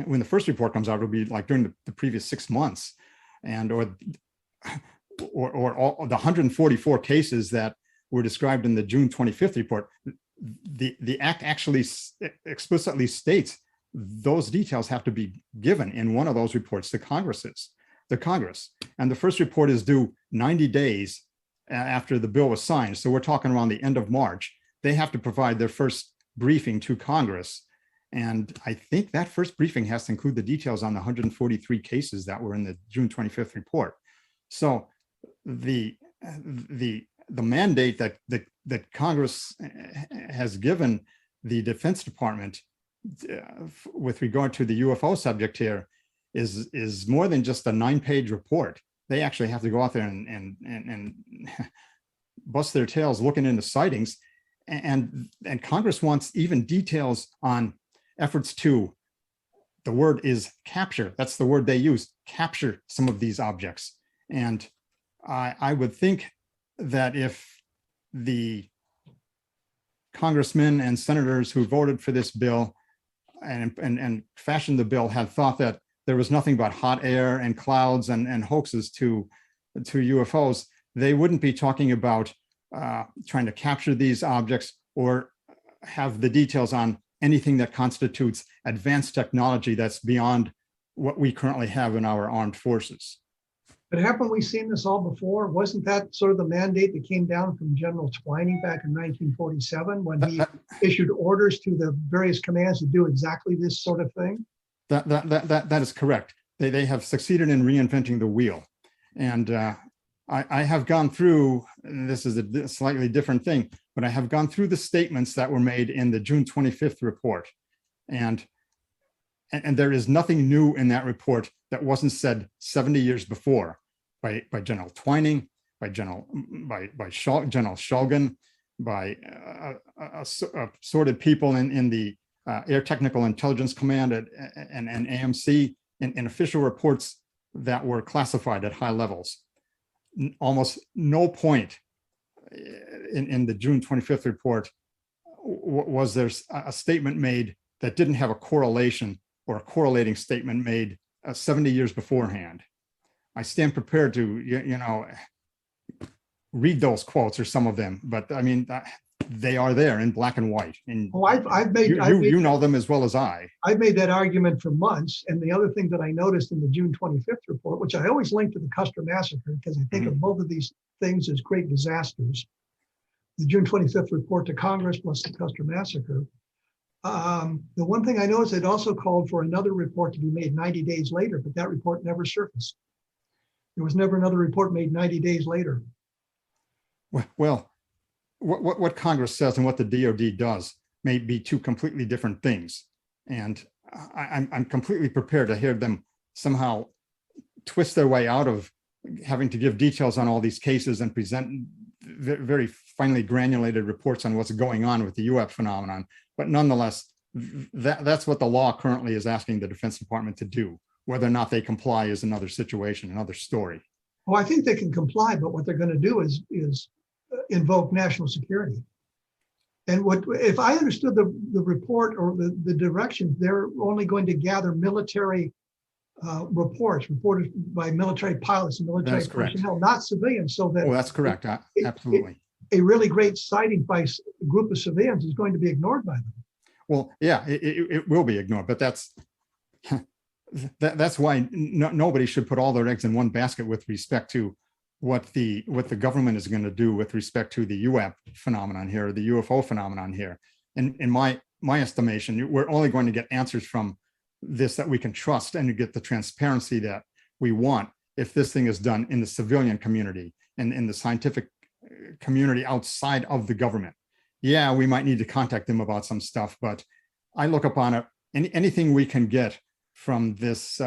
when the first report comes out, it'll be like during the previous 6 months, and or all the 144 cases that were described in the June 25th report. The act actually explicitly states those details have to be given in one of those reports to Congress. And the first report is due 90 days after the bill was signed. So we're talking around the end of March. They have to provide their first briefing to Congress. And I think that first briefing has to include the details on the 143 cases that were in the June 25th report. So the mandate that Congress has given the Defense Department with regard to the UFO subject here is more than just a 9-page report. They actually have to go out there and bust their tails looking into sightings. And Congress wants even details on efforts to, the word is capture. That's the word they use, capture some of these objects. And I would think that if the congressmen and senators who voted for this bill and fashioned the bill had thought that there was nothing but hot air and clouds and hoaxes to UFOs, they wouldn't be talking about trying to capture these objects or have the details on anything that constitutes advanced technology that's beyond what we currently have in our armed forces. But haven't we seen this all before? Wasn't that sort of the mandate that came down from General Twining back in 1947 when he issued orders to the various commands to do exactly this sort of thing? That is correct. They have succeeded in reinventing the wheel. And I have gone through, and this is a slightly different thing, but I have gone through the statements that were made in the June 25th report. And there is nothing new in that report that wasn't said 70 years before by General Twining, by General Shulgin, by assorted people in the Air Technical Intelligence Command and AMC in official reports that were classified at high levels. Almost no point in the June 25th report was there a statement made that didn't have a correlation or a correlating statement made 70 years beforehand. I stand prepared to, read those quotes or some of them, but I mean, they are there in black and white. And you know them as well as I. I've made that argument for months. And the other thing that I noticed in the June 25th report, which I always link to the Custer Massacre, because I think of both of these things as great disasters. The June 25th report to Congress plus the Custer Massacre. The one thing I noticed, it also called for another report to be made 90 days later, but that report never surfaced. There was never another report made 90 days later. Well, what Congress says and what the DoD does may be two completely different things. And I'm completely prepared to hear them somehow twist their way out of having to give details on all these cases and present very finely granulated reports on what's going on with the UFO phenomenon. But nonetheless, that's what the law currently is asking the Defense Department to do. Whether or not they comply is another situation, another story. Well, I think they can comply, but what they're going to do is invoke national security. And what if I understood the report or the directions, they're only going to gather military reports reported by military pilots and military personnel, not civilians. So that that's correct. Absolutely. A really great sighting by a group of civilians is going to be ignored by them. Well, yeah, it will be ignored, but that's why nobody should put all their eggs in one basket with respect to what the government is going to do with respect to the UAP phenomenon here, or the UFO phenomenon here. And in my estimation, we're only going to get answers from this that we can trust and get the transparency that we want if this thing is done in the civilian community and in the scientific community outside of the government. Yeah, we might need to contact them about some stuff, but I look upon it, anything we can get from this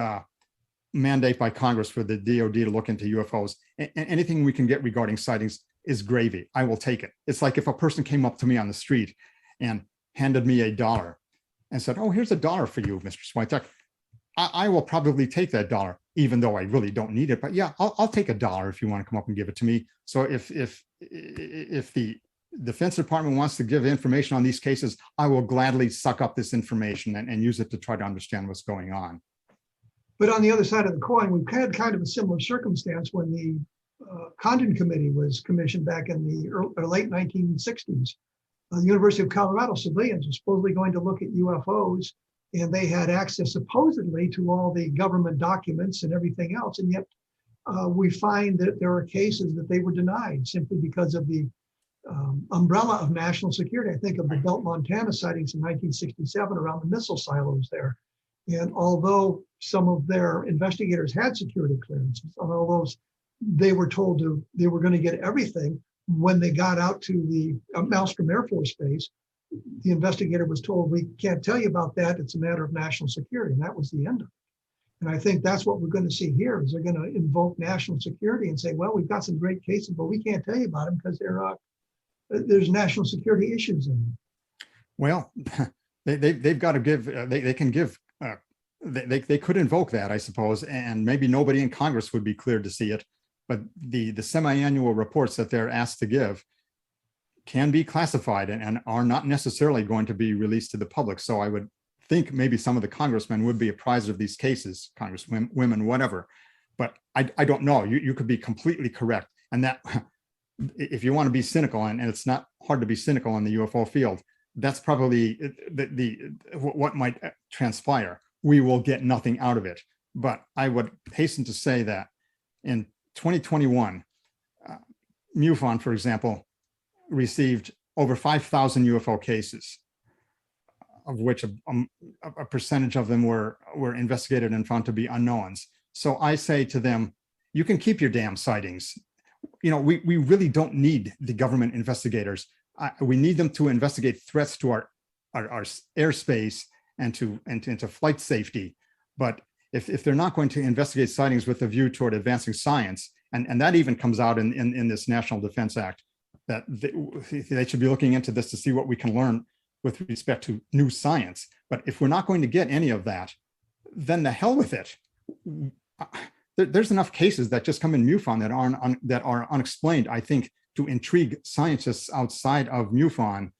mandate by Congress for the DOD to look into UFOs, and anything we can get regarding sightings is gravy. I will take it. It's like if a person came up to me on the street and handed me $1 and said, "Oh, here's $1 for you, Mr. SWIATEK." I will probably take that $1, even though I really don't need it. But yeah, I'll take $1 if you want to come up and give it to me. So if the Defense Department wants to give information on these cases, I will gladly suck up this information and use it to try to understand what's going on. But on the other side of the coin, we've had kind of a similar circumstance when the Condon Committee was commissioned back in the late 1960s. The University of Colorado civilians were supposedly going to look at UFOs, and they had access supposedly to all the government documents and everything else. And yet we find that there are cases that they were denied simply because of the umbrella of national security. I think of the Belt, Montana sightings in 1967 around the missile silos there. And although some of their investigators had security clearances, although they were told they were going to get everything, when they got out to the Malmstrom Air Force Base, the investigator was told, "We can't tell you about that. It's a matter of national security." And that was the end of it. And I think that's what we're going to see here is they're going to invoke national security and say, "Well, we've got some great cases, but we can't tell you about them because there's national security issues in them." Well, they've got to give, they can give, they could invoke that, I suppose, and maybe nobody in Congress would be cleared to see it, but the semi-annual reports that they're asked to give can be classified and are not necessarily going to be released to the public. So I would think maybe some of the congressmen would be apprised of these cases, congresswomen, whatever, but I don't know. You could be completely correct. And that, if you want to be cynical, and it's not hard to be cynical in the UFO field, that's probably what might transpire. We will get nothing out of it. But I would hasten to say that in 2021, MUFON, for example, received over 5,000 UFO cases, of which a percentage of them were investigated and found to be unknowns. So I say to them, you can keep your damn sightings. You know, we really don't need the government investigators. We need them to investigate threats to our airspace and to flight safety. But if they're not going to investigate sightings with a view toward advancing science, and that even comes out in this National Defense Act, that they should be looking into this to see what we can learn with respect to new science. But if we're not going to get any of that, then the hell with it. There's enough cases that just come in MUFON that are unexplained, I think, to intrigue scientists outside of MUFON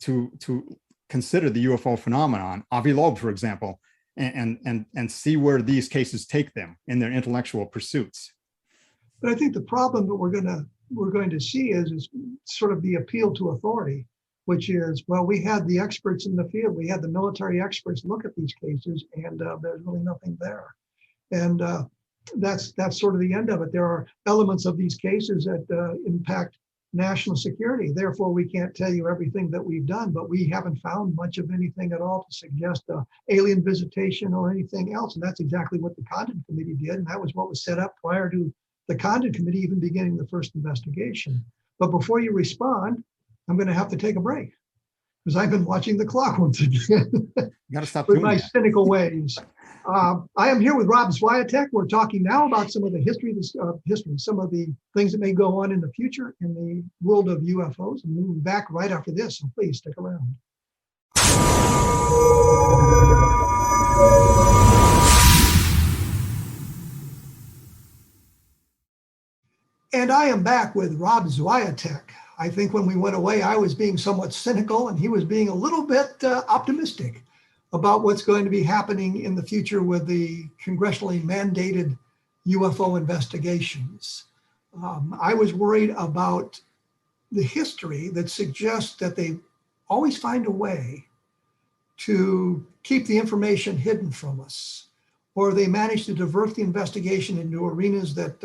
to consider the UFO phenomenon, Avi Loeb, for example, and see where these cases take them in their intellectual pursuits. But I think the problem that we're going to see is sort of the appeal to authority, which is, well, we had the experts in the field, we had the military experts look at these cases, and there's really nothing there. And that's sort of the end of it. There are elements of these cases that impact national security. Therefore, we can't tell you everything that we've done, but we haven't found much of anything at all to suggest alien visitation or anything else. And that's exactly what the Condon Committee did. And that was what was set up prior to the Condon Committee even beginning the first investigation. But before you respond, I'm going to have to take a break because I've been watching the clock once again. You got to stop with doing my that. cynical ways. I am here with Rob SWIATEK. We're talking now about some of the history, some of the things that may go on in the future in the world of UFOs. And moving back right after this, so please stick around. And I am back with Rob SWIATEK. I think when we went away, I was being somewhat cynical and he was being a little bit optimistic about what's going to be happening in the future with the congressionally mandated UFO investigations. I was worried about the history that suggests that they always find a way to keep the information hidden from us, or they manage to divert the investigation into arenas that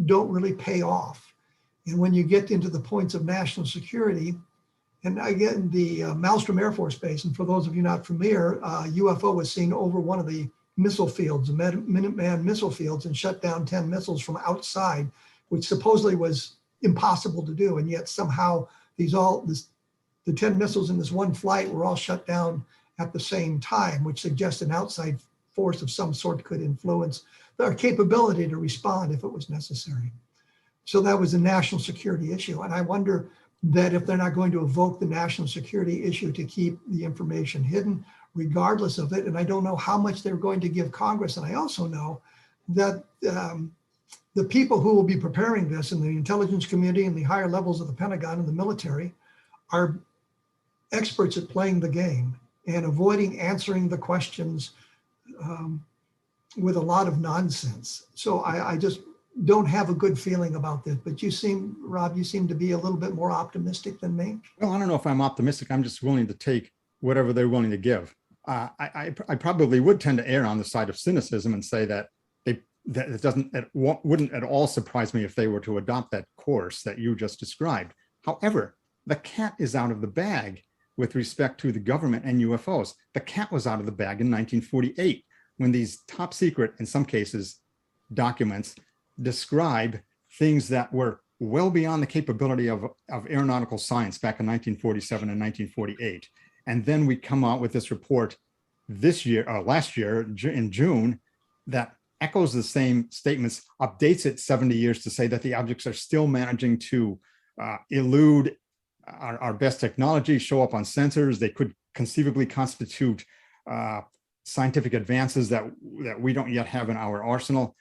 don't really pay off. And when you get into the points of national security, and again, the Malmstrom Air Force Base, and for those of you not familiar, UFO was seen over one of the missile fields, the Minuteman missile fields, and shut down 10 missiles from outside, which supposedly was impossible to do. And yet somehow the 10 missiles in this one flight were all shut down at the same time, which suggests an outside force of some sort could influence our capability to respond if it was necessary. So that was a national security issue. And I wonder that if they're not going to evoke the national security issue to keep the information hidden, regardless of it, and I don't know how much they're going to give Congress. And I also know that the people who will be preparing this in the intelligence community and the higher levels of the Pentagon and the military are experts at playing the game and avoiding answering the questions with a lot of nonsense. So I just don't have a good feeling about this, but you seem, Rob, you seem to be a little bit more optimistic than me. Well, I don't know if I'm optimistic. I'm just willing to take whatever they're willing to give. I probably would tend to err on the side of cynicism and say that it wouldn't at all surprise me if they were to adopt that course that you just described. However, the cat is out of the bag with respect to the government and UFOs. The cat was out of the bag in 1948 when these top secret, in some cases, documents describe things that were well beyond the capability of aeronautical science back in 1947 and 1948. And then we come out with this report last year in June that echoes the same statements, updates it 70 years to say that the objects are still managing to elude our best technology, show up on sensors. They could conceivably constitute scientific advances that we don't yet have in our arsenal.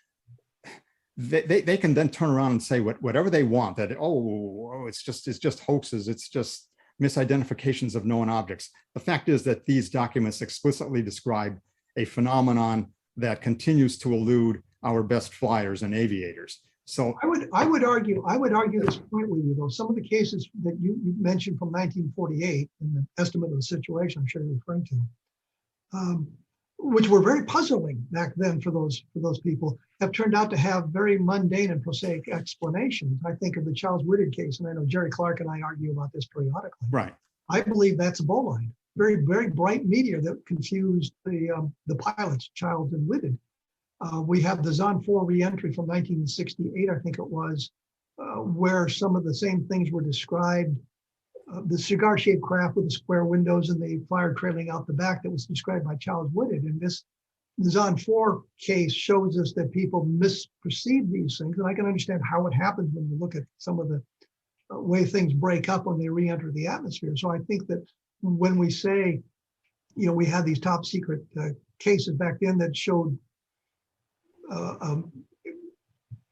They can then turn around and say whatever they want, that it's just hoaxes, it's just misidentifications of known objects. The fact is that these documents explicitly describe a phenomenon that continues to elude our best flyers and aviators. So I would argue this point with you, though. Some of the cases that you mentioned from 1948 in the estimate of the situation, I'm sure you're referring to, which were very puzzling back then for those people, have turned out to have very mundane and prosaic explanations. I think of the Charles Whitted case, and I know Jerry Clark and I argue about this periodically. Right. I believe that's a bowline. Very, very bright meteor that confused the pilots, Childs and Whitted. We have the Zon 4 reentry from 1968, I think it was, where some of the same things were described. The cigar-shaped craft with the square windows and the fire trailing out the back that was described by Charles Whitted. And the Zon 4 case shows us that people misperceive these things. And I can understand how it happens when you look at some of the way things break up when they re-enter the atmosphere. So I think that when we say, we had these top secret cases back then that showed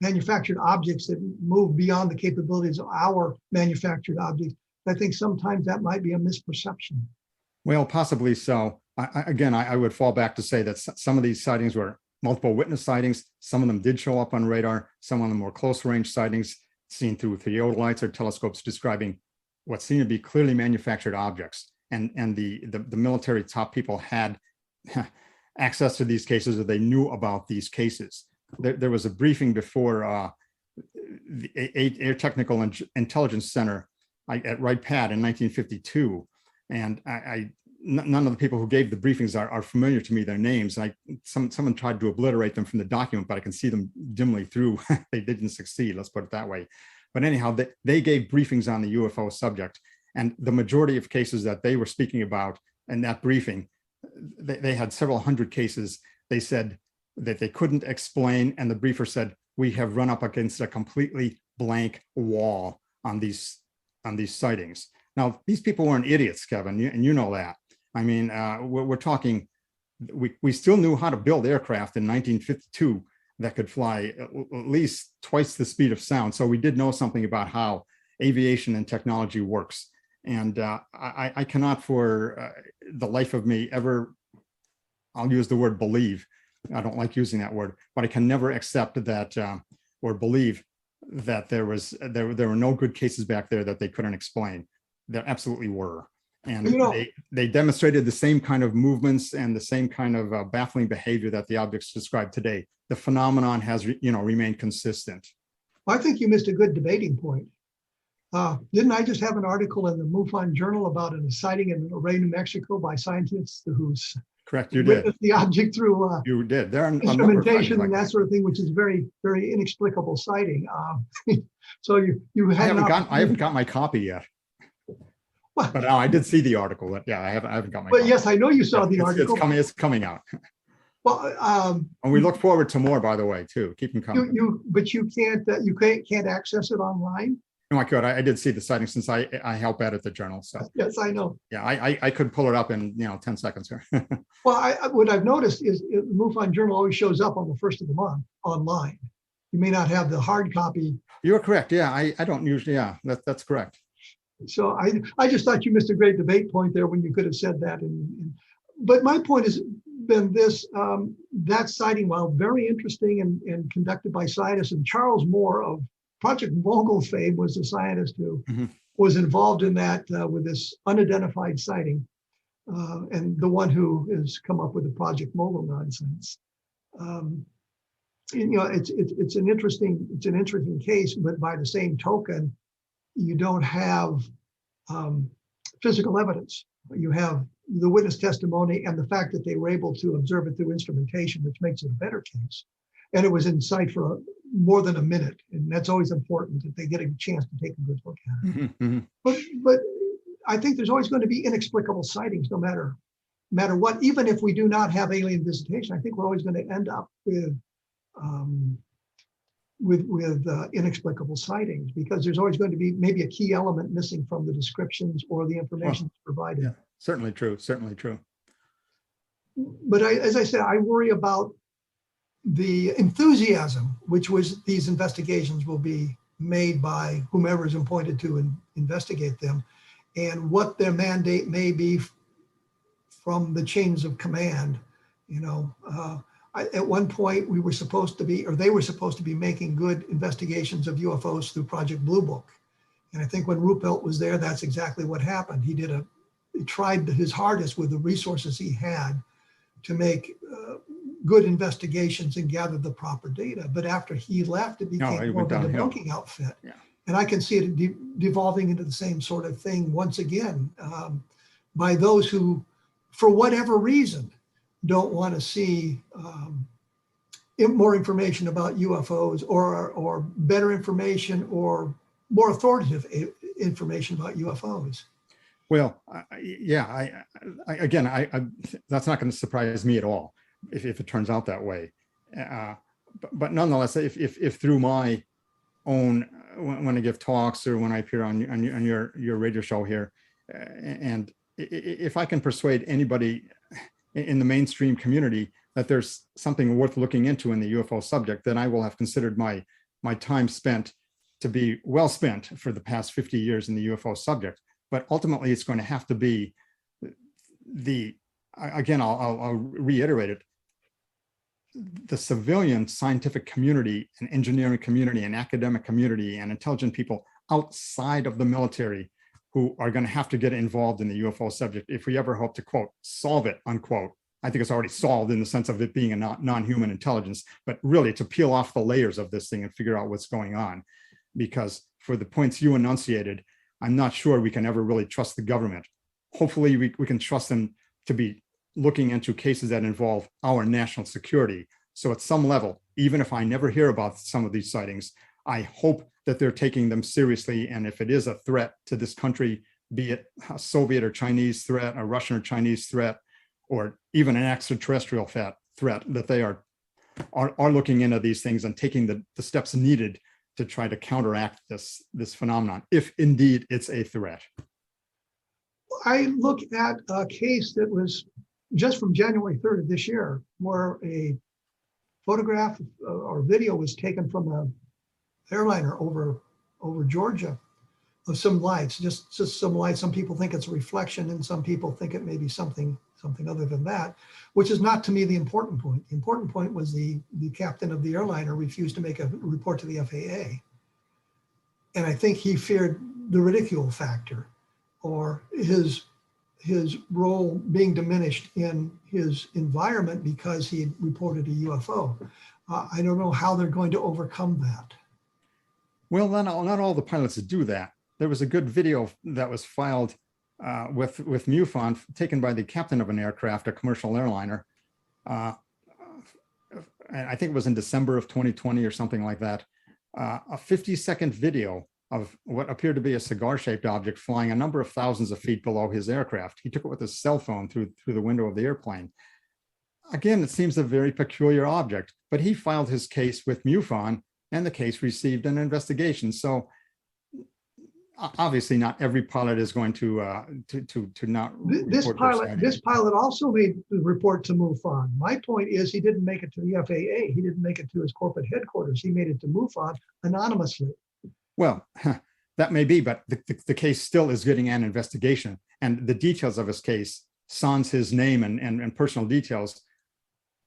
manufactured objects that move beyond the capabilities of our manufactured objects, I think sometimes that might be a misperception. Well, possibly so. I would fall back to say that some of these sightings were multiple witness sightings. Some of them did show up on radar. Some of them were close range sightings seen through theodolites or telescopes describing what seemed to be clearly manufactured objects. And the military top people had access to these cases, or they knew about these cases. There was a briefing before the Air Technical Intelligence Center at Wright Pat in 1952. And none of the people who gave the briefings are familiar to me, their names. Someone tried to obliterate them from the document, but I can see them dimly through. They didn't succeed, let's put it that way. But anyhow, they gave briefings on the UFO subject. And the majority of cases that they were speaking about in that briefing, they had several hundred cases. They said that they couldn't explain. And the briefer said, we have run up against a completely blank wall on these sightings. Now, these people weren't idiots, Kevin, and you know that. I mean, we're talking, we still knew how to build aircraft in 1952 that could fly at least twice the speed of sound. So we did know something about how aviation and technology works. And I cannot for the life of me ever, I'll use the word believe. I don't like using that word, but I can never accept that or believe that there were no good cases back there that they couldn't explain. There absolutely were. And they demonstrated the same kind of movements and the same kind of baffling behavior that the objects described today. The phenomenon has, remained consistent. Well, I think you missed a good debating point. Didn't I just have an article in the MUFON journal about a sighting in Array, New Mexico by scientists who's correct? You did the object through you did. There are instrumentation and that sort of thing, which is very, very inexplicable sighting. So you I haven't got my copy yet. Well, but no, I did see the article. Yeah, I haven't got my. But copy. Yes, I know you saw the article. It's coming out. Well, and we look forward to more, by the way, too. Keep them coming. But you can't access it online. No, I could. I did see the sighting since I help edit the journal. So yes, I know. Yeah, I could pull it up in 10 seconds here. Well, what I've noticed is the MUFON journal always shows up on the first of the month online. You may not have the hard copy. You're correct. Yeah, I don't usually. Yeah, that's correct. So I just thought you missed a great debate point there when you could have said that. But my point has been this: that sighting, while very interesting and conducted by scientists, and Charles Moore of Project Mogul fame was the scientist who was involved in that with this unidentified sighting, and the one who has come up with the Project Mogul nonsense. It's an interesting case, but by the same token, you don't have physical evidence. You have the witness testimony and the fact that they were able to observe it through instrumentation, which makes it a better case. And it was in sight for more than a minute. And that's always important that they get a chance to take a good look at it. But I think there's always going to be inexplicable sightings, no matter what. Even if we do not have alien visitation, I think we're always going to end up with inexplicable sightings, because there's always going to be maybe a key element missing from the descriptions or the information provided. Yeah, certainly true. Certainly true. But as I said, I worry about the enthusiasm which these investigations will be made by whomever is appointed to investigate them, and what their mandate may be from the chains of command. At one point they were supposed to be making good investigations of UFOs through Project Blue Book. And I think when Ruppelt was there, that's exactly what happened. He tried his hardest with the resources he had to make good investigations and gather the proper data. But after he left, it became more of a debunking outfit. Yeah. And I can see it devolving into the same sort of thing once again by those who, for whatever reason, don't want to see more information about UFOs or better information or more authoritative information about UFOs. Well, again, that's not going to surprise me at all if it turns out that way. But nonetheless, if through my own, when I give talks or when I appear on your radio show here, and if I can persuade anybody in the mainstream community that there's something worth looking into in the UFO subject, then I will have considered my time spent to be well spent for the past 50 years in the UFO subject. But ultimately, it's going to have to be I'll reiterate it, the civilian scientific community and engineering community and academic community and intelligent people outside of the military who are going to have to get involved in the UFO subject if we ever hope to, quote, solve it, unquote. I think it's already solved in the sense of it being a non-human intelligence, but really to peel off the layers of this thing and figure out what's going on. Because for the points you enunciated, I'm not sure we can ever really trust the government. Hopefully we can trust them to be looking into cases that involve our national security. So at some level, even if I never hear about some of these sightings, I hope that they're taking them seriously. And if it is a threat to this country, be it a Soviet or Chinese threat, a Russian or Chinese threat, or even an extraterrestrial threat, that they are looking into these things and taking the steps needed to try to counteract this phenomenon, if indeed it's a threat. I look at a case that was just from January 3rd of this year, where a photograph or video was taken from an airliner over Georgia of some lights, just some lights. Some people think it's a reflection, and some people think it may be something other than that, which is not to me the important point. The important point was the captain of the airliner refused to make a report to the FAA. And I think he feared the ridicule factor, or his role being diminished in his environment because he had reported a UFO. I don't know how they're going to overcome that. Well, not all the pilots do that. There was a good video that was filed with MUFON, taken by the captain of an aircraft, a commercial airliner. I think it was in December of 2020 or something like that. A 50-second video of what appeared to be a cigar-shaped object flying a number of thousands of feet below his aircraft. He took it with his cell phone through the window of the airplane. Again, it seems a very peculiar object, but he filed his case with MUFON, and the case received an investigation. So obviously not every pilot is going to not this pilot also made the report to MUFON. My point is he didn't make it to the FAA. He didn't make it to his corporate headquarters. He made it to MUFON anonymously. Well, that may be, but the case still is getting an investigation, and the details of his case, sans his name and personal details,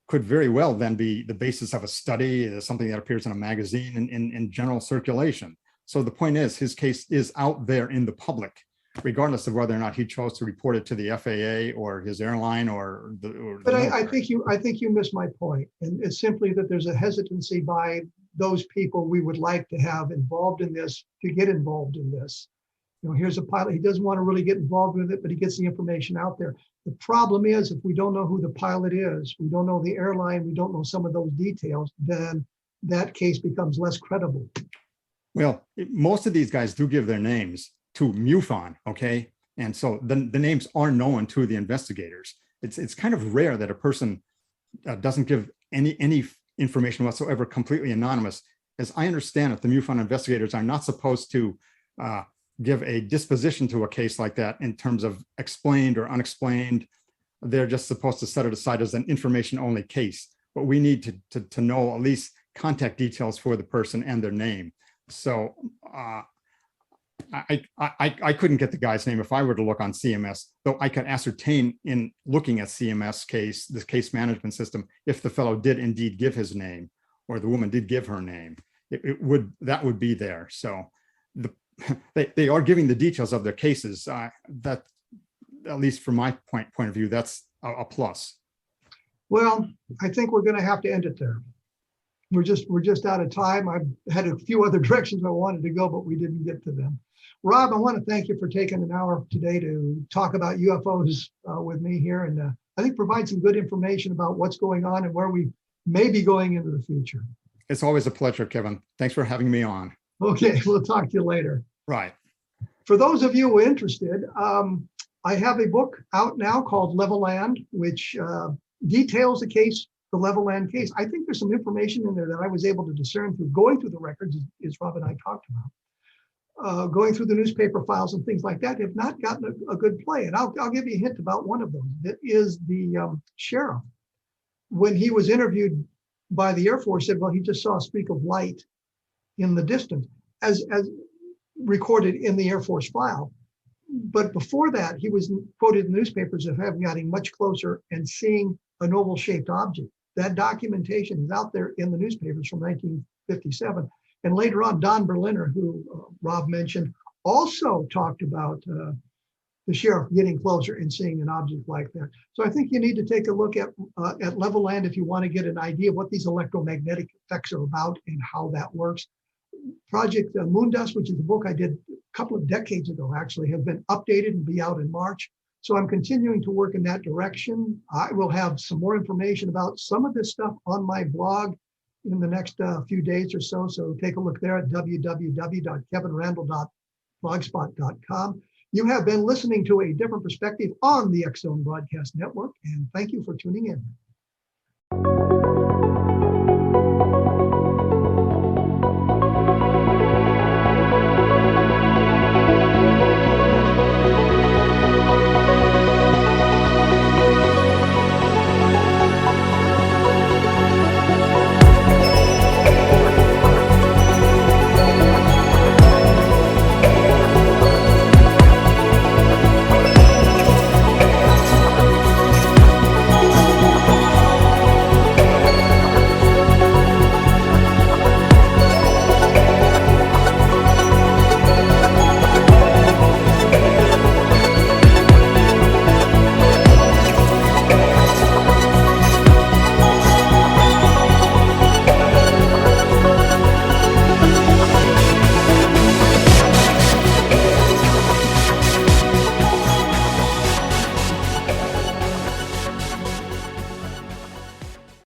could very well then be the basis of a study, something that appears in a magazine in general circulation. So the point is, his case is out there in the public, regardless of whether or not he chose to report it to the FAA or his airline or the. But I think you missed my point, and it's simply that there's a hesitancy by those people we would like to have involved in this to get involved in this. You know, here's a pilot, he doesn't want to really get involved with it, but he gets the information out there. The problem is, if we don't know who the pilot is, we don't know the airline, we don't know some of those details, then that case becomes less credible. Well, most of these guys do give their names to MUFON, okay? And so the names are known to the investigators. It's kind of rare that a person doesn't give any information whatsoever completely anonymous. As I understand it, the MUFON investigators are not supposed to give a disposition to a case like that in terms of explained or unexplained. They're just supposed to set it aside as an information-only case. But we need to know at least contact details for the person and their name. So I couldn't get the guy's name if I were to look on CMS, though I could ascertain in looking at CMS case, this case management system, if the fellow did indeed give his name or the woman did give her name, that would be there. So they are giving the details of their cases. That, at least from my point of view, that's a plus. Well, I think we're going to have to end it there. We're just out of time. I've had a few other directions I wanted to go, but we didn't get to them. Rob, I want to thank you for taking an hour today to talk about UFOs with me here, and I think provide some good information about what's going on and where we may be going into the future. It's always a pleasure, Kevin. Thanks for having me on. Okay, we'll talk to you later. Right. For those of you who are interested, I have a book out now called Level Land, which details the case, the Level Land case. I think there's some information in there that I was able to discern through going through the records, as Rob and I talked about. Going through the newspaper files and things like that have not gotten a good play. And I'll give you a hint about one of those. That is the sheriff. When he was interviewed by the Air Force, said, well, he just saw a streak of light in the distance, as recorded in the Air Force file. But before that, he was quoted in newspapers as having gotten much closer and seeing an oval-shaped object. That documentation is out there in the newspapers from 1957. And later on, Don Berliner, who Rob mentioned, also talked about the sheriff getting closer and seeing an object like that. So I think you need to take a look at Level Land if you want to get an idea of what these electromagnetic effects are about and how that works. Project Moondust, which is a book I did a couple of decades ago, actually, have been updated and be out in March. So I'm continuing to work in that direction. I will have some more information about some of this stuff on my blog in the next few days or so. So take a look there at www.kevinrandle.blogspot.com. You have been listening to A Different Perspective on the X Zone Broadcast Network, and thank you for tuning in.